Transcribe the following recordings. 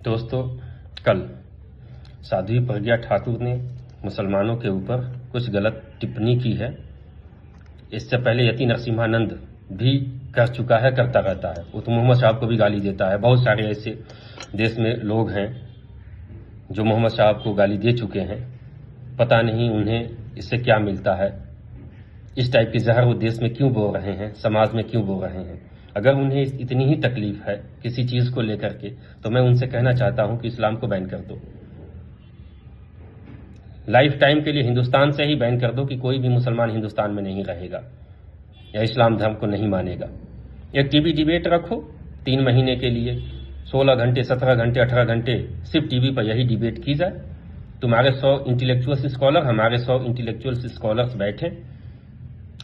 दोस्तों, कल साध्वी प्रज्ञा ठाकुर ने मुसलमानों के ऊपर कुछ गलत टिप्पणी की है। इससे पहले यति नरसिम्हानंद भी कर चुका है, करता रहता है। वो तो मोहम्मद साहब को भी गाली देता है। बहुत सारे ऐसे देश में लोग हैं जो मोहम्मद साहब को गाली दे चुके हैं। पता नहीं उन्हें इससे क्या मिलता है, इस टाइप की जहर वो देश में क्यों बो रहे हैं, समाज में क्यों बो रहे हैं। अगर उन्हें इतनी ही तकलीफ है किसी चीज को लेकर के, तो मैं उनसे कहना चाहता हूं कि इस्लाम को बैन कर दो। लाइफ टाइम के लिए हिंदुस्तान से ही बैन कर दो कि कोई भी मुसलमान हिंदुस्तान में नहीं रहेगा या इस्लाम धर्म को नहीं मानेगा। एक टीवी डिबेट रखो 3 महीने के लिए, 16 घंटे, 17 घंटे, 18 घंटे सिर्फ टीवी पर यही डिबेट की जाए। तुम्हारे 100 इंटेलेक्चुअल स्कॉलर, हमारे 100 इंटेलेक्चुअल स्कॉलर्स बैठे।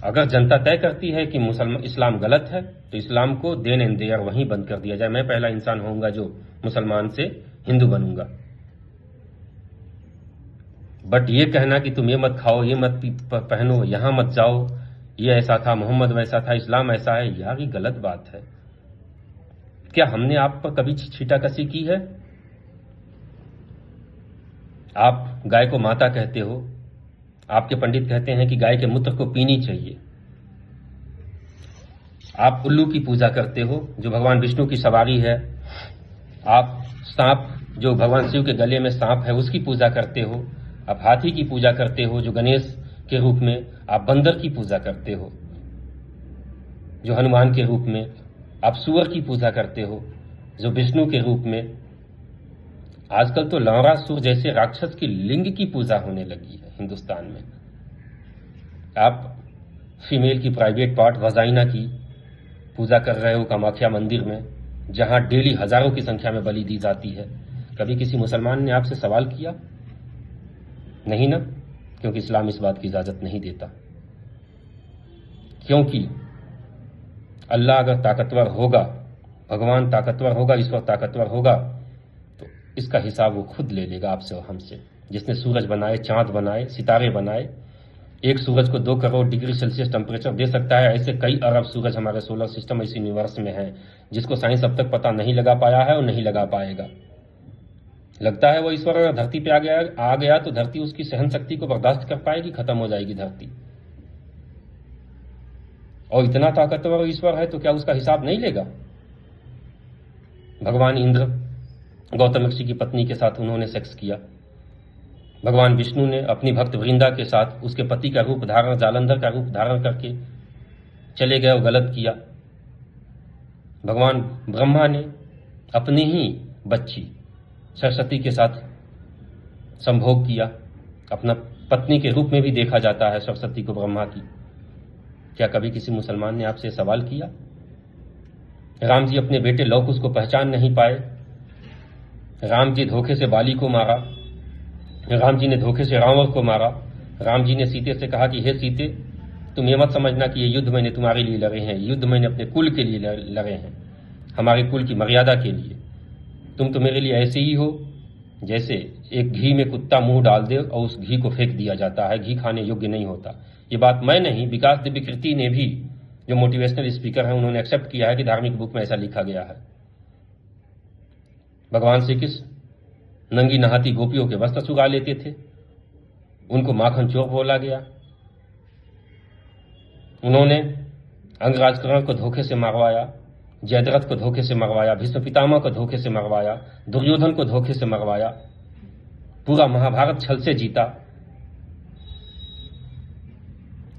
अगर जनता तय करती है कि इस्लाम गलत है, तो इस्लाम को देन एंड देयर वहीं बंद कर दिया जाए। मैं पहला इंसान होऊंगा जो मुसलमान से हिंदू बनूंगा। बट ये कहना कि तुम ये मत खाओ, ये मत पहनो, यहां मत जाओ, ये ऐसा था, मोहम्मद वैसा था, इस्लाम ऐसा है, यार ये गलत बात है। क्या हमने आप पर कभी छीटाकशी की है? आप गाय को माता कहते हो, आपके पंडित कहते हैं कि गाय के मूत्र को पीनी चाहिए। आप उल्लू की पूजा करते हो जो भगवान विष्णु की सवारी है। आप सांप, जो भगवान शिव के गले में सांप है, उसकी पूजा करते हो। आप हाथी की पूजा करते हो जो गणेश के रूप में। आप बंदर की पूजा करते हो जो हनुमान के रूप में। आप सूअर की पूजा करते हो जो विष्णु के रूप में। आजकल तो लौरासुर जैसे राक्षस की लिंग की पूजा होने लगी है हिंदुस्तान में। आप फीमेल की प्राइवेट पार्ट वजाइना की पूजा कर रहे हो कामाख्या मंदिर में, जहां डेली हजारों की संख्या में बलि दी जाती है। कभी किसी मुसलमान ने आपसे सवाल किया? नहीं ना, क्योंकि इस्लाम इस बात की इजाजत नहीं देता। क्योंकि अल्लाह अगर ताकतवर होगा, भगवान ताकतवर होगा, ईश्वर ताकतवर होगा, तो इसका हिसाब वो खुद ले लेगा आपसे और हमसे। जिसने सूरज बनाए, चांद बनाए, सितारे बनाए, एक सूरज को 2 करोड़ डिग्री सेल्सियस टेम्परेचर दे सकता है। ऐसे कई अरब सूरज हमारे सोलर सिस्टम, इस यूनिवर्स में हैं, जिसको साइंस अब तक पता नहीं लगा पाया है और नहीं लगा पाएगा। लगता है वो ईश्वर अगर धरती पे आ गया तो धरती उसकी सहन शक्ति को बर्दाश्त कर पाएगी? खत्म हो जाएगी धरती। और इतना ताकतवर ईश्वर है तो क्या उसका हिसाब नहीं लेगा? भगवान इंद्र, गौतम ऋषि की पत्नी के साथ उन्होंने सेक्स किया। भगवान विष्णु ने अपनी भक्त वृंदा के साथ उसके पति का रूप धारण, जालंधर का रूप धारण करके चले गए और गलत किया। भगवान ब्रह्मा ने अपनी ही बच्ची सरस्वती के साथ संभोग किया। अपना पत्नी के रूप में भी देखा जाता है सरस्वती को, ब्रह्मा की। क्या कभी किसी मुसलमान ने आपसे सवाल किया? राम जी अपने बेटे लव कुश को पहचान नहीं पाए। राम जी धोखे से बाली को मारा। राम जी ने धोखे से रावण को मारा। राम जी ने सीते से कहा कि हे सीते, तुम ये मत समझना कि ये युद्ध मैंने तुम्हारे लिए लड़े हैं, युद्ध मैंने अपने कुल के लिए लड़े हैं, हमारे कुल की मर्यादा के लिए। तुम तो मेरे लिए ऐसे ही हो जैसे एक घी में कुत्ता मुंह डाल दे और उस घी को फेंक दिया जाता है, घी खाने योग्य नहीं होता। ये बात मैं नहीं, विकास दिव्यकृति ने भी, जो मोटिवेशनल स्पीकर हैं, उन्होंने एक्सेप्ट किया है कि धार्मिक बुक में ऐसा लिखा गया है। भगवान श्री कृष्ण नंगी नहाती गोपियों के वस्त्र चुरा लेते थे, उनको माखन चोर बोला गया। उन्होंने अंगराजकरण को धोखे से मरवाया, जयद्रथ को धोखे से मरवाया, भीष्म पितामह को धोखे से मरवाया, दुर्योधन को धोखे से मरवाया, पूरा महाभारत छल से जीता।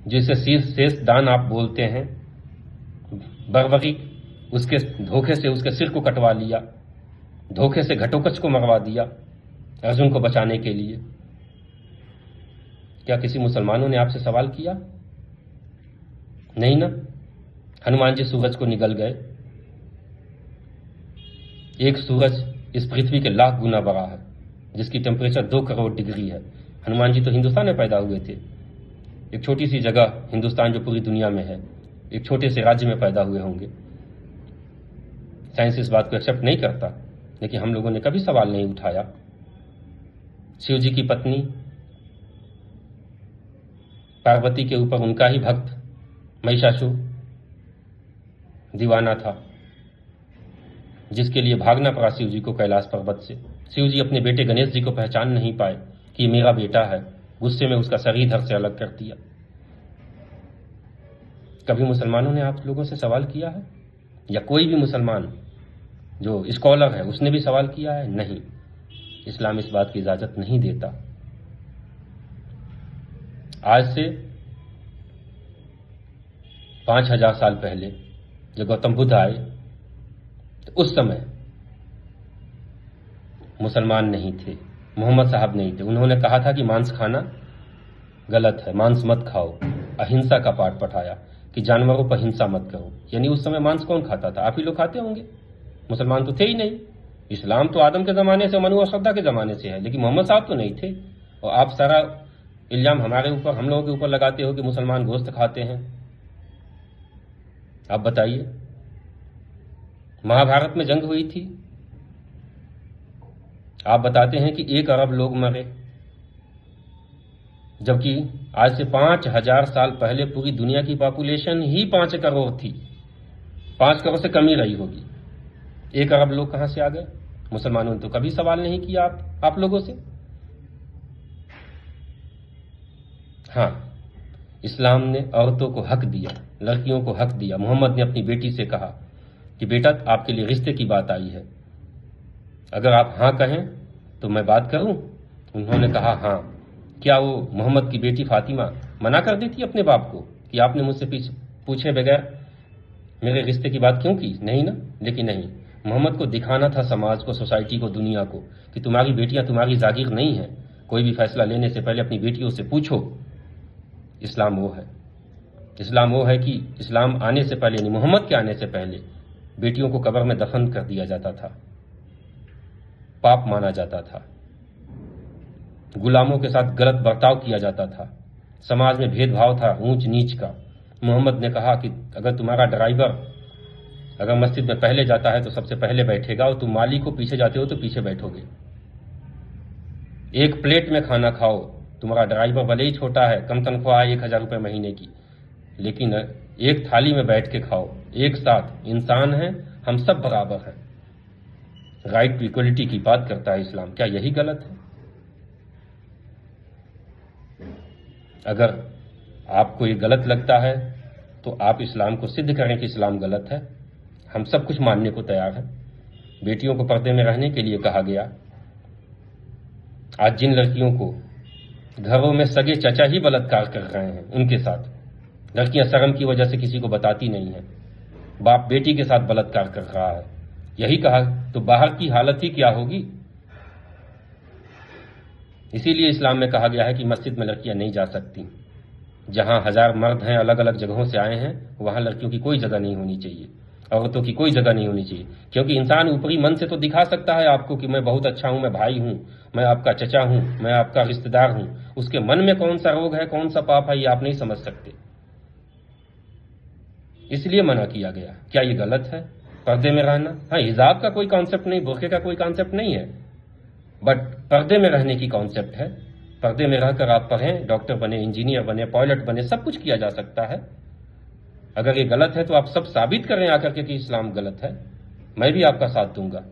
जिसे शेष दान आप बोलते हैं, बर्बरी, उसके धोखे से उसके सिर को कटवा लिया, धोखे से घटोत्कच को मरवा दिया अर्जुन को बचाने के लिए। क्या किसी मुसलमानों ने आपसे सवाल किया? नहीं ना। हनुमान जी सूरज को निगल गए। एक सूरज इस पृथ्वी के लाख गुना बड़ा है, जिसकी टेम्परेचर 2 करोड़ डिग्री है। हनुमान जी तो हिंदुस्तान में पैदा हुए थे, एक छोटी सी जगह हिंदुस्तान जो पूरी दुनिया में है, एक छोटे से राज्य में पैदा हुए होंगे। साइंस इस बात को एक्सेप्ट नहीं करता, लेकिन हम लोगों ने कभी सवाल नहीं उठाया। शिव जी की पत्नी पार्वती के ऊपर उनका ही भक्त महिषासुर दीवाना था। जिसके लिए भागना पड़ा शिव जी को कैलाश पर्वत से। शिव जी अपने बेटे गणेश जी को पहचान नहीं पाए कि ये मेरा बेटा है, गुस्से में उसका शरीर धड़ से अलग कर दिया। कभी मुसलमानों ने आप लोगों से सवाल किया है, या कोई भी मुसलमान जो स्कॉलर है उसने भी सवाल किया है? नहीं, इस्लाम इस बात की इजाजत नहीं देता। आज से 5000 साल पहले जब गौतम बुद्ध आए तो उस समय मुसलमान नहीं थे, मोहम्मद साहब नहीं थे। उन्होंने कहा था कि मांस खाना गलत है, मांस मत खाओ, अहिंसा का पाठ पढ़ाया कि जानवरों पर हिंसा मत करो। यानी उस समय मांस कौन खाता था? आप ही लोग खाते होंगे, मुसलमान तो थे ही नहीं। इस्लाम तो आदम के ज़माने से, मनु और श्रद्धा के ज़माने से है, लेकिन मोहम्मद साहब तो नहीं थे। और आप सारा इल्जाम हमारे ऊपर, हम लोगों के ऊपर लगाते हो कि मुसलमान गोश्त खाते हैं। आप बताइए, महाभारत में जंग हुई थी, आप बताते हैं कि 1 अरब लोग मरे, जबकि आज से 5000 साल पहले पूरी दुनिया की पॉपुलेशन ही 5 करोड़ थी। 5 करोड़ से कम ही रही होगी। 1 अरब लोग कहां से आ गए? मुसलमानों ने तो कभी सवाल नहीं किया आप लोगों से। हाँ, इस्लाम ने औरतों को हक दिया, लड़कियों को हक दिया। मोहम्मद ने अपनी बेटी से कहा कि बेटा, आपके लिए रिश्ते की बात आई है, अगर आप हाँ कहें तो मैं बात करूं। उन्होंने कहा हाँ। क्या वो मोहम्मद की बेटी फातिमा मना कर देती अपने बाप को कि आपने मुझसे पूछे बगैर मेरे रिश्ते की बात क्यों की? नहीं ना। लेकिन नहीं, मोहम्मद को दिखाना था समाज को, सोसाइटी को, दुनिया को कि तुम्हारी बेटियां तुम्हारी जागीर नहीं है, कोई भी फैसला लेने से पहले अपनी बेटियों से पूछो। इस्लाम वो है, इस्लाम वो है कि इस्लाम आने से पहले, नहीं मोहम्मद के आने से पहले, बेटियों को कब्र में दफन कर दिया जाता था, पाप माना जाता था, गुलामों के साथ गलत बर्ताव किया जाता था, समाज में भेदभाव था ऊंच नीच का। मोहम्मद ने कहा कि अगर तुम्हारा ड्राइवर अगर मस्जिद में पहले जाता है तो सबसे पहले बैठेगा, और तुम माली को पीछे जाते हो तो पीछे बैठोगे। एक प्लेट में खाना खाओ, तुम्हारा ड्राइवर भले ही छोटा है, कम तनख्वाह है 1000 रुपये महीने की, लेकिन एक थाली में बैठ के खाओ, एक साथ। इंसान है, हम सब बराबर हैं। राइट टू इक्वलिटी की बात करता है इस्लाम। क्या यही गलत है? अगर आपको ये गलत लगता है तो आप इस्लाम को सिद्ध करें कि इस्लाम गलत है। हम सब कुछ मानने को तैयार हैं। बेटियों को पर्दे में रहने के लिए कहा गया। आज जिन लड़कियों को घरों में सगे चचा ही बलात्कार कर रहे हैं, उनके साथ लड़कियां शर्म की वजह से किसी को बताती नहीं है, बाप बेटी के साथ बलात्कार कर रहा है, यही कहा तो बाहर की हालत ही क्या होगी। इसीलिए इस्लाम में कहा गया है कि मस्जिद में लड़कियां नहीं जा सकती। जहां 1000 मर्द हैं, अलग अलग जगहों से आए हैं, वहां लड़कियों की कोई जगह नहीं होनी चाहिए, औरतों की कोई जगह नहीं होनी चाहिए। क्योंकि इंसान ऊपरी मन से तो दिखा सकता है आपको कि मैं बहुत अच्छा हूं, मैं भाई हूं, मैं आपका चचा हूं, मैं आपका रिश्तेदार हूं। उसके मन में कौन सा रोग है, कौन सा पाप है, ये आप नहीं समझ सकते। इसलिए मना किया गया। क्या ये गलत है पर्दे में रहना? हाँ, हिजाब का कोई कॉन्सेप्ट नहीं, बुर्के का कोई कॉन्सेप्ट नहीं है, बट पर्दे में रहने की कॉन्सेप्ट है। पर्दे में रहकर आप पढ़ें, डॉक्टर बने, इंजीनियर बने, पायलट बने, सब कुछ किया जा सकता है। अगर ये गलत है तो आप सब साबित करें आकर के कि इस्लाम गलत है, मैं भी आपका साथ दूंगा।